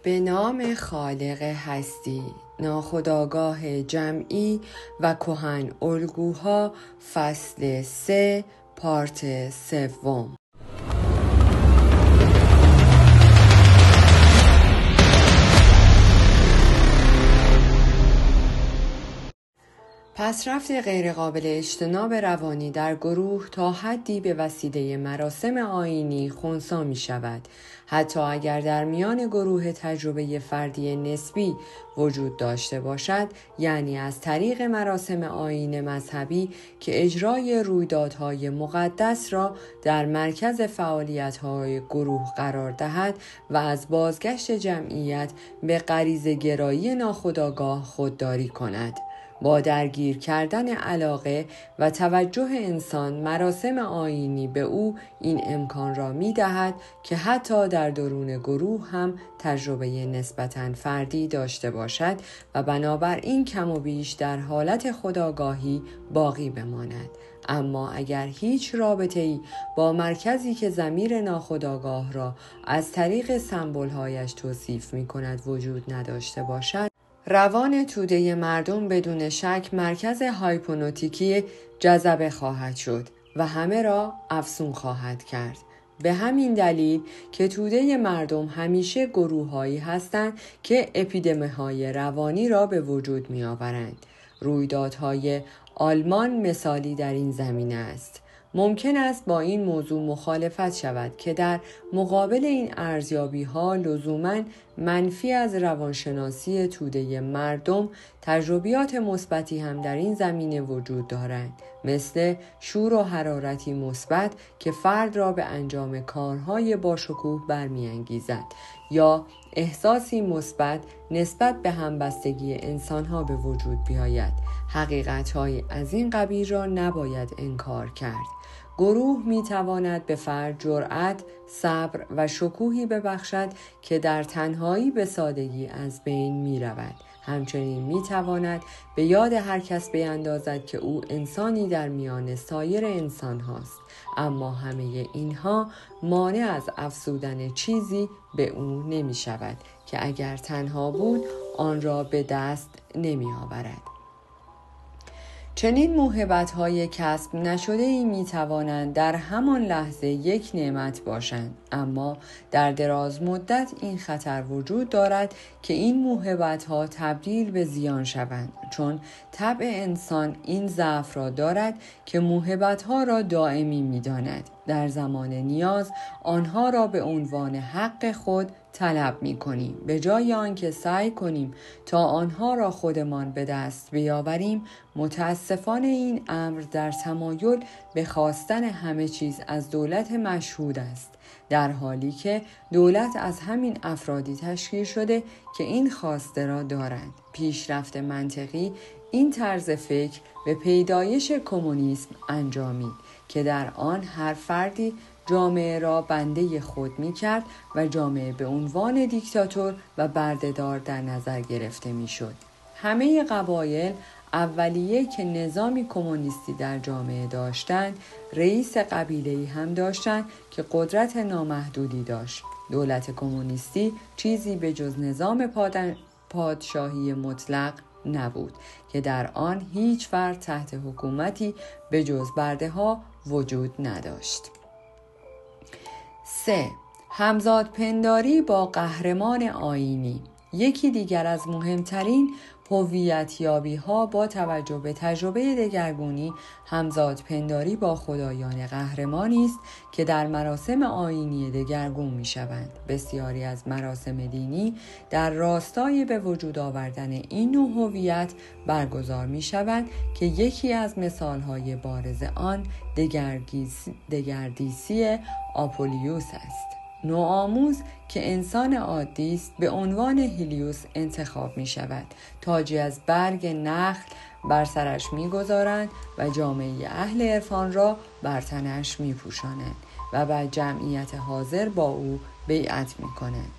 به نام خالق هستی، ناخودآگاه جمعی و کهن الگوها، فصل 3، پارت 3. پسرفت غیرقابل اجتناب روانی در گروه تا حدی به وسیله مراسم آیینی خنثی می شود. حتی اگر در میان گروه تجربه فردی نسبی وجود داشته باشد، یعنی از طریق مراسم آیین مذهبی که اجرای رویدادهای مقدس را در مرکز فعالیت‌های گروه قرار دهد و از بازگشت جمعیت به غریزه گرایی ناخودآگاه خودداری کند. با درگیر کردن علاقه و توجه انسان، مراسم آیینی به او این امکان را می دهد که حتی در درون گروه هم تجربه نسبتاً فردی داشته باشد و بنابراین کم و بیش در حالت خودآگاهی باقی بماند. اما اگر هیچ رابطه‌ای با مرکزی که ضمیر ناخودآگاه را از طریق سمبول‌هایش توصیف می‌کند وجود نداشته باشد، روان توده مردم بدون شک مرکز هایپنوتیکی جذبه خواهد شد و همه را افسون خواهد کرد. به همین دلیل که توده مردم همیشه گروه‌هایی هستند که اپیدمی‌های روانی را به وجود می‌آورند. رویدادهای آلمان مثالی در این زمینه است. ممکن است با این موضوع مخالفت شود که در مقابل این ارزیابی‌ها لزوماً منفی از روانشناسی توده مردم تجربیات مثبتی هم در این زمینه وجود دارند، مثل شور و حرارتی مثبت که فرد را به انجام کارهای باشکوه برمی‌انگیزد، یا احساسی مثبت نسبت به همبستگی انسان‌ها به وجود بیاید. حقیقت‌های از این قبیل را نباید انکار کرد. گروه می‌تواند به فرد جرأت، صبر و شکوهی ببخشد که در تنهایی به سادگی از بین می‌رود. همچنین می‌تواند به یاد هر کس بیندازد که او انسانی در میان سایر انسان هاست. اما همه اینها مانع از افزودن چیزی به او نمی شود که اگر تنها بود آن را به دست نمی آورد. چنین موهبت‌های کسب نشده‌ای می‌توانند در همان لحظه یک نعمت باشند، اما در دراز مدت این خطر وجود دارد که این موهبت‌ها تبدیل به زیان شوند، چون طبع انسان این ضعف را دارد که موهبت‌ها را دائمی می‌داند. در زمان نیاز آنها را به عنوان حق خود طلب می‌کنیم. به جای آنکه سعی کنیم تا آنها را خودمان به دست بیاوریم، متاسفانه این امر در تمایل به خواستن همه چیز از دولت مشهود است، در حالی که دولت از همین افرادی تشکیل شده که این خواسته را دارند. پیشرفت منطقی این طرز فکر به پیدایش کمونیسم انجامید که در آن هر فردی جامعه را بنده خود می کرد و جامعه به عنوان دیکتاتور و بردهدار در نظر گرفته می شد. همه قبایل اولیه که نظامی کمونیستی در جامعه داشتند، رئیس قبیله‌ای هم داشتند که قدرت نامحدودی داشت. دولت کمونیستی چیزی به جز نظام پادشاهی مطلق نبود که در آن هیچ فرد تحت حکومتی به جز برده‌ها وجود نداشت. 3. همزاد پنداری با قهرمان آیینی. یکی دیگر از مهمترین هویت‌یابی‌ها با توجه به تجربه دگرگونی همزاد پنداری با خدایان قهرمانی است که در مراسم آیینی دگرگون می‌شوند. بسیاری از مراسم دینی در راستای به وجود آوردن این نوع هویت برگزار می‌شوند که یکی از مثال‌های بارز آن دگردیسی آپولیوس است. نوآموز که انسان عادی است به عنوان هیلیوس انتخاب می شود. تاجی از برگ نخل بر سرش می گذارند و جامعه اهل عرفان را بر تنش می پوشانند و بعد جمعیت حاضر با او بیعت می کنند.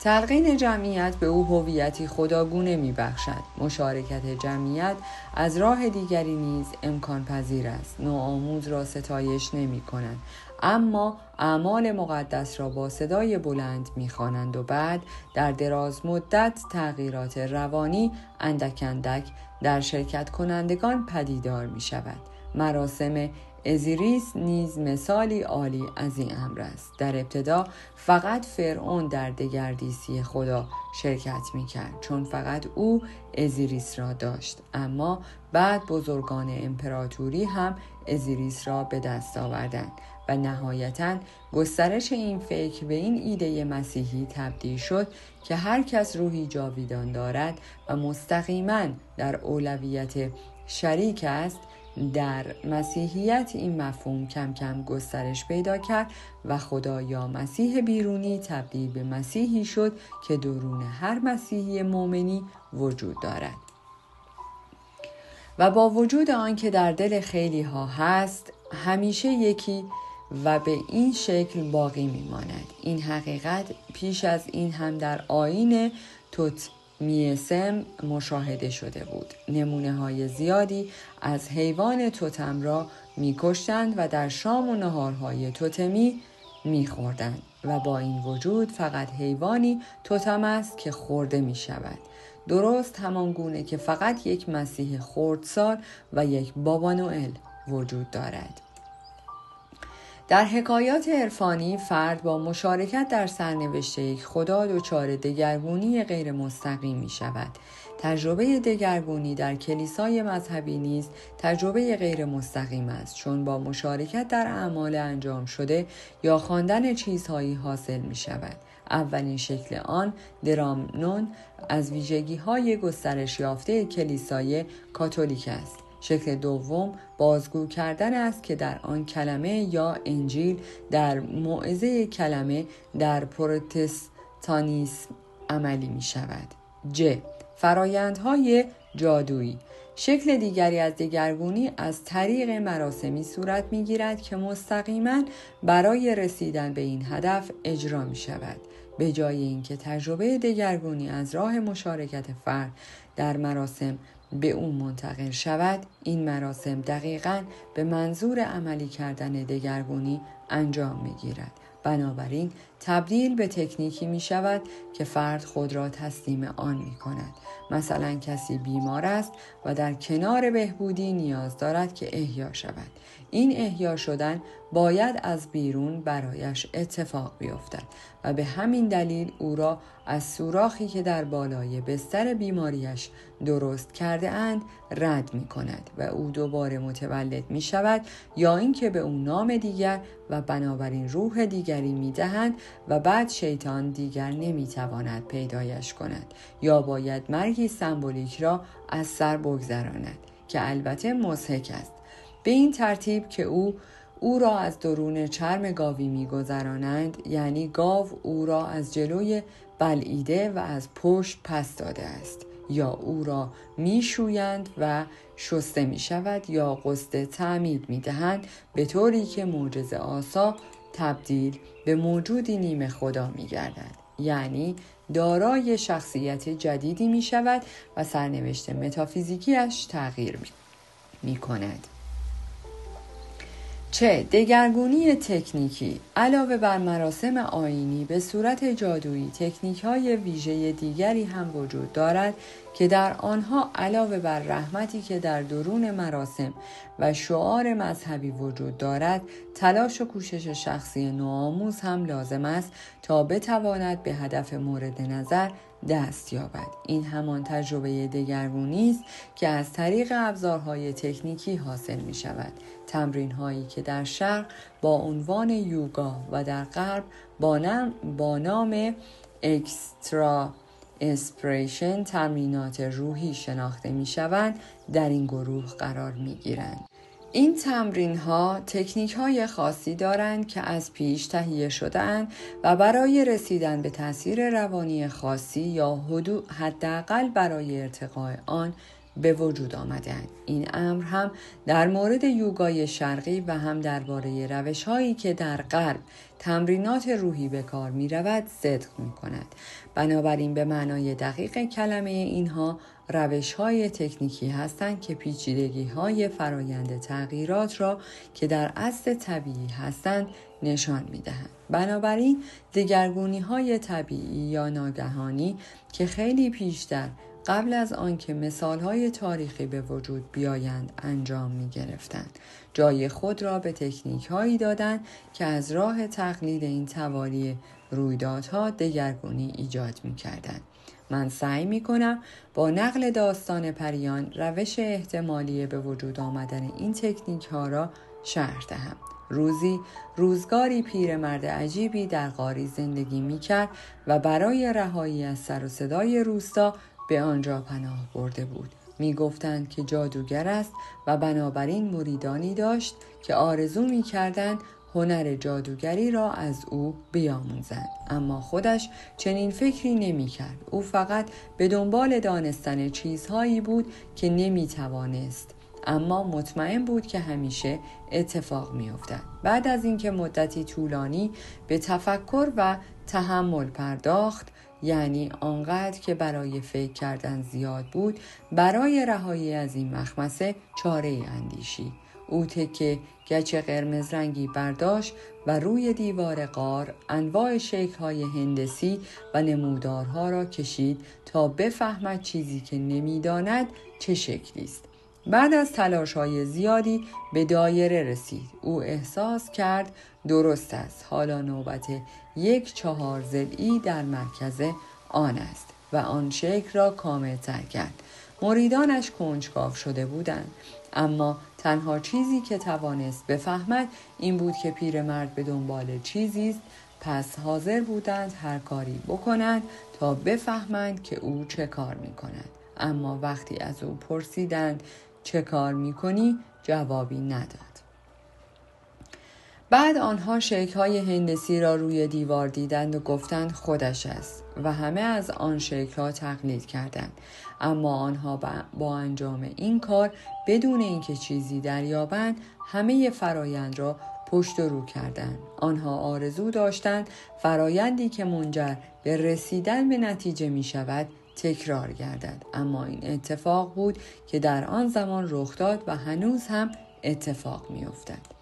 تلقین جمعیت به او هویتی خداگونه می بخشد. مشارکت جمعیت از راه دیگری نیز امکان پذیر است. نوآموز را ستایش نمی کنند، اما اعمال مقدس را با صدای بلند می‌خوانند و بعد در دراز مدت تغییرات روانی اندک اندک در شرکت کنندگان پدیدار می‌شود. مراسم ازیریس نیز مثالی عالی از این امر است. در ابتدا فقط فرعون در دگردیسی خدا شرکت می‌کرد، چون فقط او ازیریس را داشت، اما بعد بزرگان امپراتوری هم ازیریس را به دست آوردند و نهایتاً گسترش این فکر به این ایده مسیحی تبدیل شد که هر کس روحی جاویدان دارد و مستقیماً در اولویت شریک است. در مسیحیت این مفهوم کم کم گسترش پیدا کرد و خدا یا مسیح بیرونی تبدیل به مسیحی شد که درون هر مسیحی مؤمنی وجود دارد و با وجود آن که در دل خیلی ها هست همیشه یکی و به این شکل باقی میماند. این حقیقت پیش از این هم در آیین توتمیسم مشاهده شده بود. نمونه های زیادی از حیوان توتم را می‌کشتند و در شام و نهارهای توتمی می‌خوردند و با این وجود فقط حیوانی توتم است که خورده می‌شود. درست همان گونه که فقط یک مسیح خردسال و یک بابا نوئل وجود دارد. در حکایات عرفانی فرد با مشارکت در سرنوشت یک خدا دچار دگرگونی غیر مستقیم می شود. تجربه دگرگونی در کلیسای مذهبی نیز تجربه غیر مستقیم است، چون با مشارکت در اعمال انجام شده یا خواندن چیزهایی حاصل می شود. اولین شکل آن درامنون از ویژگی‌های گسترش یافته کلیسای کاتولیک است. شکل دوم بازگو کردن است که در آن کلمه یا انجیل در موعظه کلمه در پروتستانیسم عملی می شود. فرایندهای جادویی. شکل دیگری از دگرگونی از طریق مراسمی صورت می گیرد که مستقیما برای رسیدن به این هدف اجرا می شود. به جای اینکه تجربه دگرگونی از راه مشارکت فرد در مراسم به اون منتقل شود، این مراسم دقیقاً به منظور عملی کردن دگرگونی انجام می گیرد. بنابراین تبدیل به تکنیکی می شود که فرد خود را تسلیم آن می کند. مثلا کسی بیمار است و در کنار بهبودی نیاز دارد که احیا شود. این احیا شدن باید از بیرون برایش اتفاق بیفتد و به همین دلیل او را از سوراخی که در بالای بستر بیماریش درست کرده اند رد می کند و او دوباره متولد می شود، یا اینکه به او نام دیگر و بنابراین روح دیگری می دهند و بعد شیطان دیگر نمی تواند پیدایش کند، یا باید مرگی سمبولیک را از سر بگذراند که البته مضحک است. به این ترتیب که او را از درون چرم گاوی می‌گذرانند، یعنی گاو او را از جلوی بلعیده و از پشت پس داده است، یا او را میشویند و شسته می شود یا قصد تعمید می دهند، به طوری که معجزه آسا تبدیل به موجودی نیمه خدا می گردد، یعنی دارای شخصیت جدیدی می شود و سرنوشت متافیزیکیش تغییر می کند. دگرگونی تکنیکی. علاوه بر مراسم آیینی به صورت جادویی، تکنیک‌های ویژه دیگری هم وجود دارد که در آنها علاوه بر رحمتی که در درون مراسم و شعار مذهبی وجود دارد، تلاش و کوشش شخصی نوآموز هم لازم است تا بتواند به هدف مورد نظر دست یابد. این همان تجربه دگرگونی است که از طریق ابزارهای تکنیکی حاصل می شود. تمرین هایی که در شرق با عنوان یوگا و در غرب با نام اکسترا اسپریشن تمرینات روحی شناخته می شوند در این گروه قرار می گیرند. این تمرین ها تکنیک های خاصی دارند که از پیش تهیه شده‌اند و برای رسیدن به تاثیر روانی خاصی یا حداقل برای ارتقاء آن به وجود آمدند. این امر هم در مورد یوگای شرقی و هم درباره روش‌هایی که در غرب تمرینات روحی به کار می‌رود صدق می‌کند. بنابراین به معنای دقیق کلمه اینها روش‌های تکنیکی هستند که پیچیدگی‌های فرایند تغییرات را که در اصل طبیعی هستند نشان می‌دهند. بنابراین دگرگونی‌های طبیعی یا ناگهانی که خیلی پیشتر قبل از آنکه مثال‌های تاریخی به وجود بیایند انجام می‌گرفتند، جای خود را به تکنیک‌هایی دادند که از راه تقلید این توالی رویدادها دگرگونی ایجاد می‌کردند. من سعی می‌کنم با نقل داستان پریان روش احتمالی به وجود آمدن این تکنیک‌ها را شرح دهم. روزگاری پیرمرد عجیبی در غاری زندگی می‌کرد و برای رهایی از سر و صدای روستا به آنجا پناه برده بود. می‌گفتند که جادوگر است و بنابراین مریدانی داشت که آرزو می‌کردند هنر جادوگری را از او بیاموزند، اما خودش چنین فکری نمی‌کرد. او فقط به دنبال دانستن چیزهایی بود که نمی‌توانست، اما مطمئن بود که همیشه اتفاق می‌افتد. بعد از اینکه مدتی طولانی به تفکر و تحمل پرداخت، یعنی آنقدر که برای فکر کردن زیاد بود، برای رهایی از این مخمسه چاره‌ای اندیشید. او تکه گچ قرمز رنگی برداشت و روی دیوار غار انواع شکل‌های هندسی و نمودارها را کشید تا بفهمد چیزی که نمی‌داند چه شکلی است. بعد از تلاش‌های زیادی به دایره رسید. او احساس کرد درست است، حالا نوبت یک 4 ضلعی در مرکز آن است و آن شکل را کامل‌تر کرد. مریدانش کنجکاو شده بودند، اما تنها چیزی که توانست بفهمد این بود که پیرمرد به دنبال چیزی است، پس حاضر بودند هر کاری بکنند تا بفهمند که او چه کار می‌کند. اما وقتی از او پرسیدند چه کار می‌کنی، جوابی نداد. بعد آنها شکل‌های هندسی را روی دیوار دیدند و گفتند خودش است و همه از آن شکل‌ها تقلید کردند. اما آنها با انجام این کار بدون اینکه چیزی دریابند همه فرایند را پشت و رو کردند. آنها آرزو داشتند فرایندی که منجر به رسیدن به نتیجه می شود تکرار گردد، اما این اتفاق بود که در آن زمان رخ داد و هنوز هم اتفاق می افتد.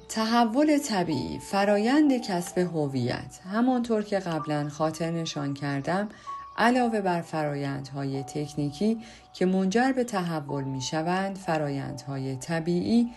تحول طبیعی، فرایند کسب هویت. همانطور که قبلا خاطر نشان کردم، علاوه بر فرایندهای تکنیکی که منجر به تحول می شوند، فرایندهای طبیعی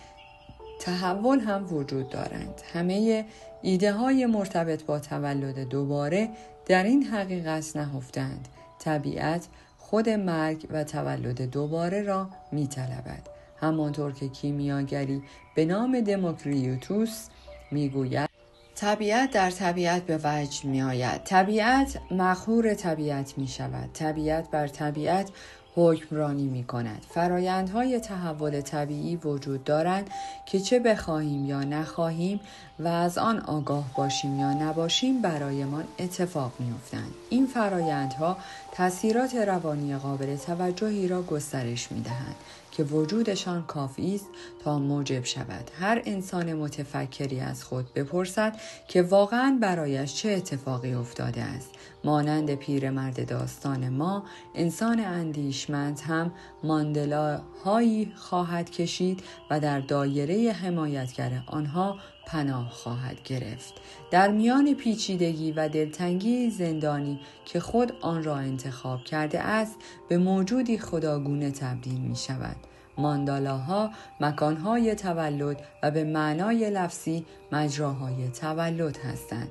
تحول هم وجود دارند. همه ایده های مرتبط با تولد دوباره در این حقیقت نهفتند: طبیعت خود مرگ و تولد دوباره را می طلبد. همانطور که کیمیاگری به نام دموکریتوس می گوید طبیعت در طبیعت به وجد می آید. طبیعت مقهور طبیعت می شود. طبیعت بر طبیعت حکمرانی می کند. فرایندهای تحول طبیعی وجود دارند که چه بخواهیم یا نخواهیم و از آن آگاه باشیم یا نباشیم برایمان اتفاق می افتند. این فرایندها تأثیرات روانی قابل توجهی را گسترش می دهند که وجودشان کافی است تا موجب شود هر انسان متفکری از خود بپرسد که واقعاً برایش چه اتفاقی افتاده است. مانند پیرمرد داستان ما، انسان اندیشمند هم ماندلا هایی خواهد کشید و در دایره حمایتگر آنها پناه خواهد گرفت. در میان پیچیدگی و دلتنگی زندانی که خود آن را انتخاب کرده است، به موجودی خداگونه تبدیل می شود. ماندالاها مکانهای تولد و به معنای لفظی مجراهای تولد هستند.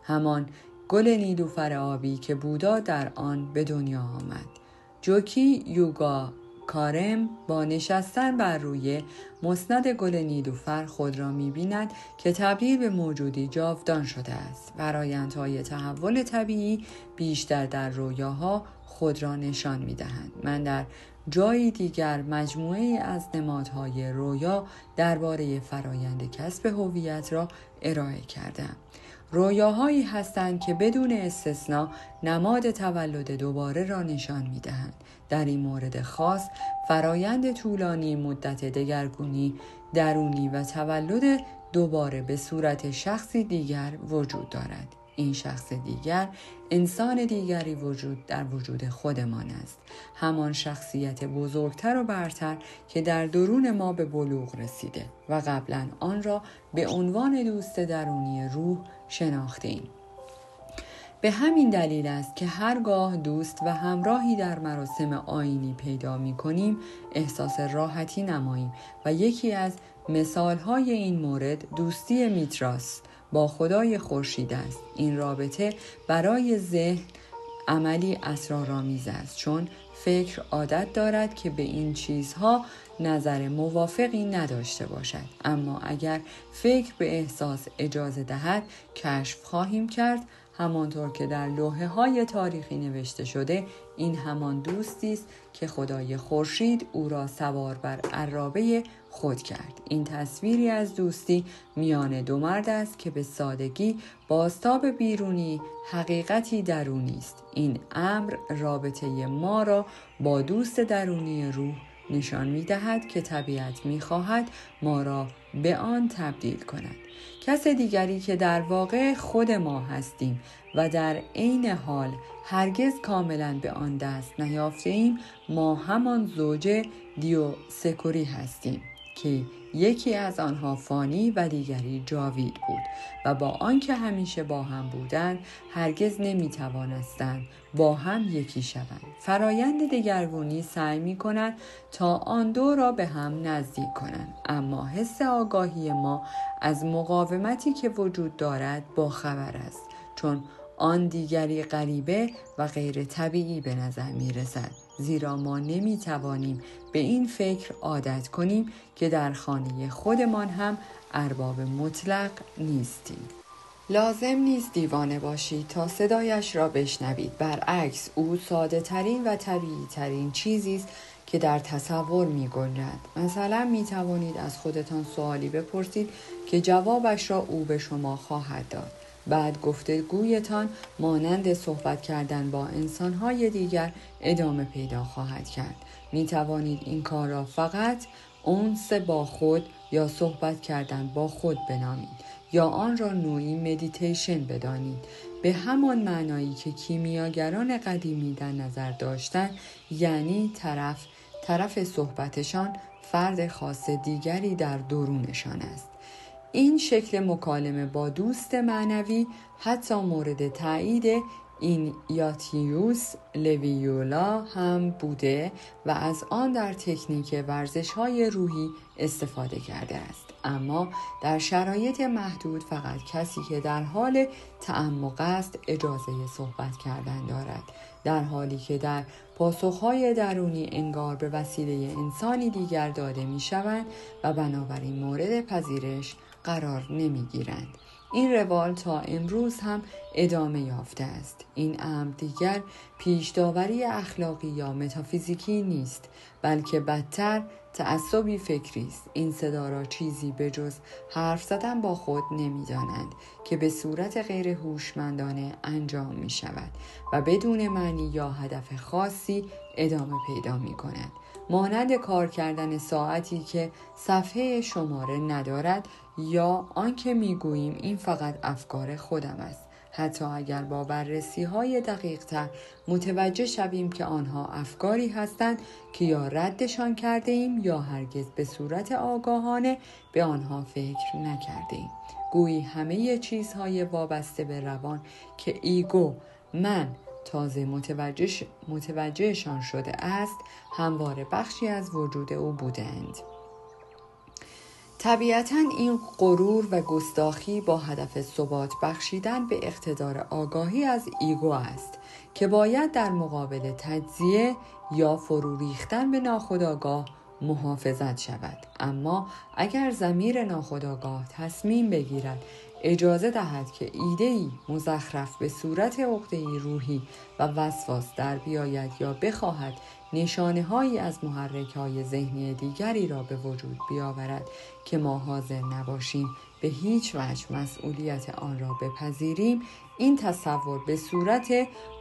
همان گل نیلوفر آبی که بودا در آن به دنیا آمد. جوکی یوگا کارم با نشستن بر روی مسند گل نیلوفر خود را می‌بیند که تبدیل به موجودی جاودان شده است. فرآیندهای تحول طبیعی بیشتر در رویاها خود را نشان می‌دهند. من در جایی دیگر مجموعه‌ای از نمادهای رویا درباره فرایند کسب هویت را ارائه کردم. رویاهایی هستند که بدون استثناء نماد تولد دوباره را نشان می‌دهند. در این مورد خاص فرایند طولانی مدت دگرگونی درونی و تولد دوباره به صورت شخصی دیگر وجود دارد. این شخص دیگر انسان دیگری در وجود خودمان است. همان شخصیت بزرگتر و برتر که در درون ما به بلوغ رسیده و قبلا آن را به عنوان دوست درونی روح شناختیم. به همین دلیل است که هرگاه دوست و همراهی در مراسم آیینی پیدا می کنیم احساس راحتی نماییم و یکی از مثالهای این مورد دوستی میتراس با خدای خورشید است. این رابطه برای ذهن عملی اسرارآمیز است، چون فکر عادت دارد که به این چیزها نظر موافقی نداشته باشد، اما اگر فکر به احساس اجازه دهد کشف خواهیم کرد همانطور که در لوحه‌های تاریخی نوشته شده این همان دوستی است که خدای خورشید او را سوار بر عرابه خود کرد. این تصویری از دوستی میان دو مرد است که به سادگی بازتاب بیرونی حقیقتی درونی است. این امر رابطه ما را با دوست درونی روح نشان می‌دهد که طبیعت می‌خواهد ما را به آن تبدیل کند. کس دیگری که در واقع خود ما هستیم و در عین حال هرگز کاملا به آن دست نیافته‌ایم، ما همان زوج دیوسکوری هستیم که یکی از آنها فانی و دیگری جاوید بود و با آنکه همیشه با هم بودند هرگز نمیتوانستند با هم یکی شوند. فرایند دگرگونی سعی می‌کند تا آن دو را به هم نزدیک کنند، اما حس آگاهی ما از مقاومتی که وجود دارد با خبر است، چون آن دیگری غریبه و غیر طبیعی به نظر می رسد، زیرا ما نمی توانیم به این فکر عادت کنیم که در خانه خودمان هم ارباب مطلق نیستیم. لازم نیست دیوانه باشید تا صدایش را بشنوید. برعکس او ساده ترین و طبیعی ترین چیزی است که در تصور می گنجد. مثلا می توانید از خودتان سوالی بپرسید که جوابش را او به شما خواهد داد. بعد گفتگویتان مانند صحبت کردن با انسان‌های دیگر ادامه پیدا خواهد کرد. می توانید این کار را فقط اونس با خود یا صحبت کردن با خود بنامید یا آن را نوعی مدیتیشن بدانید، به همان معنایی که کیمیاگران قدیمی در نظر داشتند، یعنی طرف صحبتشان فرد خاص دیگری در درونشان است. این شکل مکالمه با دوست معنوی حتی مورد تایید اینیاتیوس لویولا هم بوده و از آن در تکنیک ورزش‌های روحی استفاده کرده است، اما در شرایط محدود فقط کسی که در حال تعمق است اجازه صحبت کردن دارد، در حالی که در پاسخهای درونی انگار به وسیله انسانی دیگر داده می‌شوند و بنابراین مورد پذیرش قرار نمی‌گیرند. این روال تا امروز هم ادامه یافته است. این امر دیگر پیش داوری اخلاقی یا متافیزیکی نیست، بلکه بدتر تعصبی فکری است. این صدا را چیزی به جز حرف زدن با خود نمی‌دانند که به صورت غیر هوشمندانه انجام می‌شود و بدون معنی یا هدف خاصی ادامه پیدا می‌کند. مانند کار کردن ساعتی که صفحه شماره ندارد یا آنکه میگوییم این فقط افکار خودم است، حتی اگر با بررسی‌های دقیق‌تر متوجه شویم که آنها افکاری هستند که یا ردشان کرده ایم یا هرگز به صورت آگاهانه به آنها فکر نکرده ایم. گویی همه چیزهای وابسته به روان که ایگو من تازه متوجهشان شده است همواره بخشی از وجود او بودند. طبیعتاً این غرور و گستاخی با هدف ثبات بخشیدن به اقتدار آگاهی از ایگو است که باید در مقابل تجزیه یا فرو ریختن به ناخودآگاه محافظت شود. اما اگر ضمیر ناخودآگاه تصمیم بگیرد اجازه دهد که ایده‌ای مزخرف به صورت عقده‌ای روحی و وسواس در بیاید یا بخواهد نشانه‌هایی از محرک‌های ذهنی دیگری را به وجود بیاورد که ما حاضر نباشیم به هیچ وجه مسئولیت آن را بپذیریم، این تصور به صورت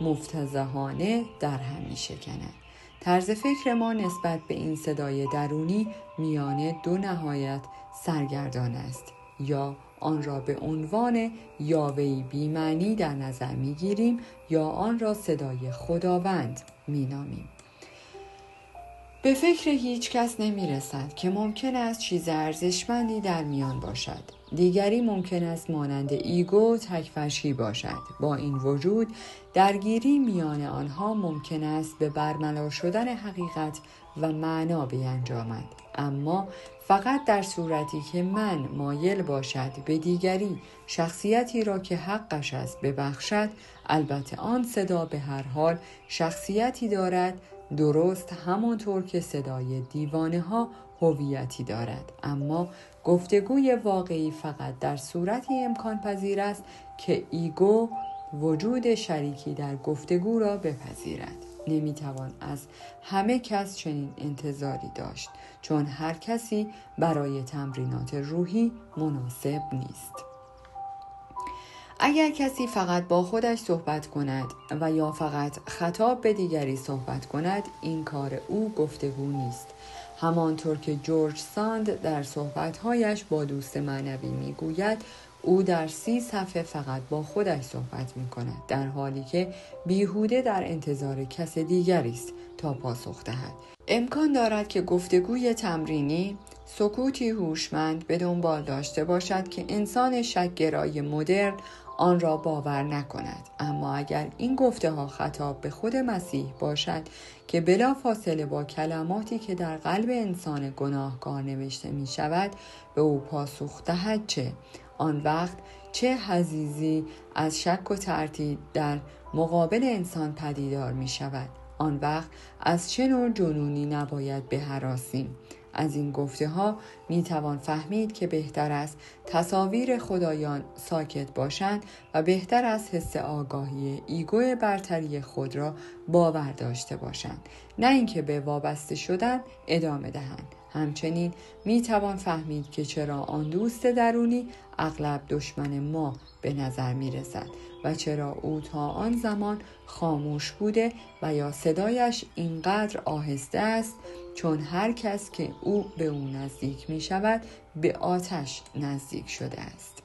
مفتضحانه در هم می‌شکند. طرز فکر ما نسبت به این صدای درونی میان دو نهایت سرگردان است: یا آن را به عنوان یاوه‌ای بی‌معنی در نظر می‌گیریم یا آن را صدای خداوند می‌نامیم. به فکر هیچ کس نمی رسد که ممکن است چیز ارزشمندی در میان باشد. دیگری ممکن است مانند ایگو تک‌فرشی باشد. با این وجود درگیری میان آنها ممکن است به برملا شدن حقیقت و معنا بیانجامد. اما فقط در صورتی که من مایل باشد به دیگری شخصیتی را که حقش است ببخشد، البته آن صدا به هر حال شخصیتی دارد، درست همانطور که صدای دیوانه ها هویتی دارد. اما گفتگوی واقعی فقط در صورتی امکان پذیر است که ایگو وجود شریکی در گفتگو را بپذیرد. نمیتوان از همه کس چنین انتظاری داشت، چون هر کسی برای تمرینات روحی مناسب نیست. اگر کسی فقط با خودش صحبت کند و یا فقط خطاب به دیگری صحبت کند، این کار او گفتگو نیست. همانطور که جورج ساند در صحبت‌هایش با دوست معنوی میگوید، او در 30 صفحه فقط با خودش صحبت می‌کند، در حالی که بیهوده در انتظار کس دیگری است تا پاسخ دهد. امکان دارد که گفتگوی تمرینی سکوتی هوشمند به دنبال داشته باشد که انسان شک‌گرای مدرن آن را باور نکند. اما اگر این گفته ها خطاب به خود مسیح باشد که بلا فاصله با کلماتی که در قلب انسان گناهکار نوشته می شود به او پاسخ دهد، چه؟ آن وقت چه حضیضی از شک و تردید در مقابل انسان پدیدار می شود؟ آن وقت از چه نوع جنونی نباید بهراسیم؟ از این گفته ها می توان فهمید که بهتر است تصاویر خدایان ساکت باشند و بهتر است حس آگاهی ایگو برتری خود را باور داشته باشند، نه اینکه به وابسته شدن ادامه دهند. همچنین می توان فهمید که چرا آن دوست درونی اغلب دشمن ما به نظر می رسد و چرا او تا آن زمان خاموش بوده و یا صدایش اینقدر آهسته است، چون هر کس که او به او نزدیک می شود به آتش نزدیک شده است.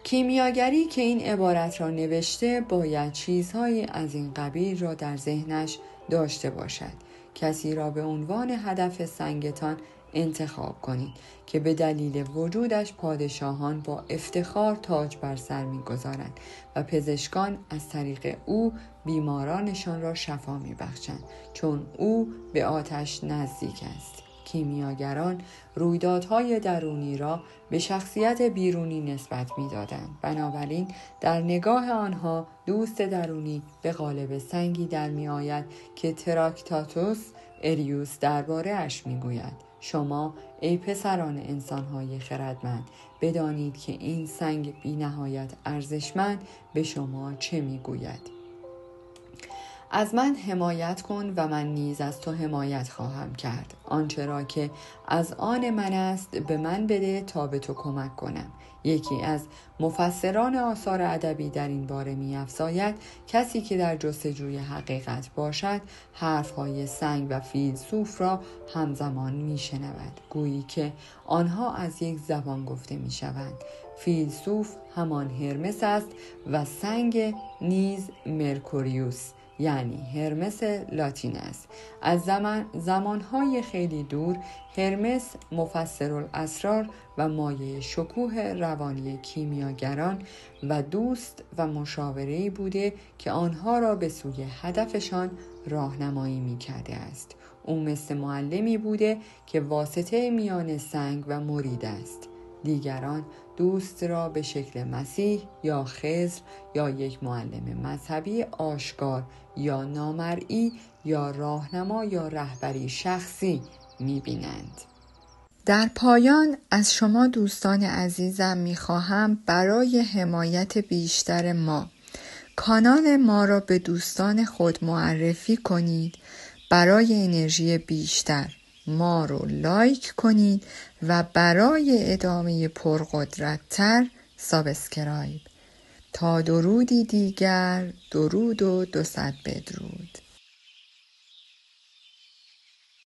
کیمیاگری که این عبارت را نوشته باید چیزهایی از این قبیل را در ذهنش داشته باشد. کسی را به عنوان هدف سنگتان انتخاب کنید که به دلیل وجودش پادشاهان با افتخار تاج بر سر می‌گذارند و پزشکان از طریق او بیمارانشان را شفا می‌بخشند، چون او به آتش نزدیک است. کیمیاگران رویدادهای درونی را به شخصیت بیرونی نسبت می‌دادند. بنابراین در نگاه آنها دوست درونی به قالب سنگی در می‌آید که تراکتاتوس اریوس درباره اش می‌گوید: شما ای پسران انسان‌های خردمند، بدانید که این سنگ بی نهایت ارزشمند به شما چه می‌گوید. از من حمایت کن و من نیز از تو حمایت خواهم کرد. آنچه را که از آن من است به من بده تا به تو کمک کنم. یکی از مفسران آثار ادبی در این باره می‌افزاید کسی که در جستجوی حقیقت باشد حرفهای سنگ و فیلسوف را همزمان می‌شنود، گویی که آنها از یک زبان گفته می‌شوند. فیلسوف همان هرمس است و سنگ نیز مرکوریوس، یعنی هرمس لاتین است. از زمانهای خیلی دور هرمس مفسرالاسرار و مایه شکوه روانی کیمیاگران و دوست و مشاوره‌ای بوده که آنها را به سوی هدفشان راهنمایی می‌کرده است. او مثل معلمی بوده که واسطه میان سنگ و مرید است. دیگران دوست را به شکل مسیح یا خضر یا یک معلم مذهبی آشکار یا نامرئی یا راهنما یا رهبری شخصی می‌بینند. در پایان از شما دوستان عزیزم می‌خواهم برای حمایت بیشتر ما کانال ما را به دوستان خود معرفی کنید. برای انرژی بیشتر ما رو لایک کنید و برای ادامه پرقدرت‌تر سابسکرایب. تا درودی دیگر، درود و 200 بدرود.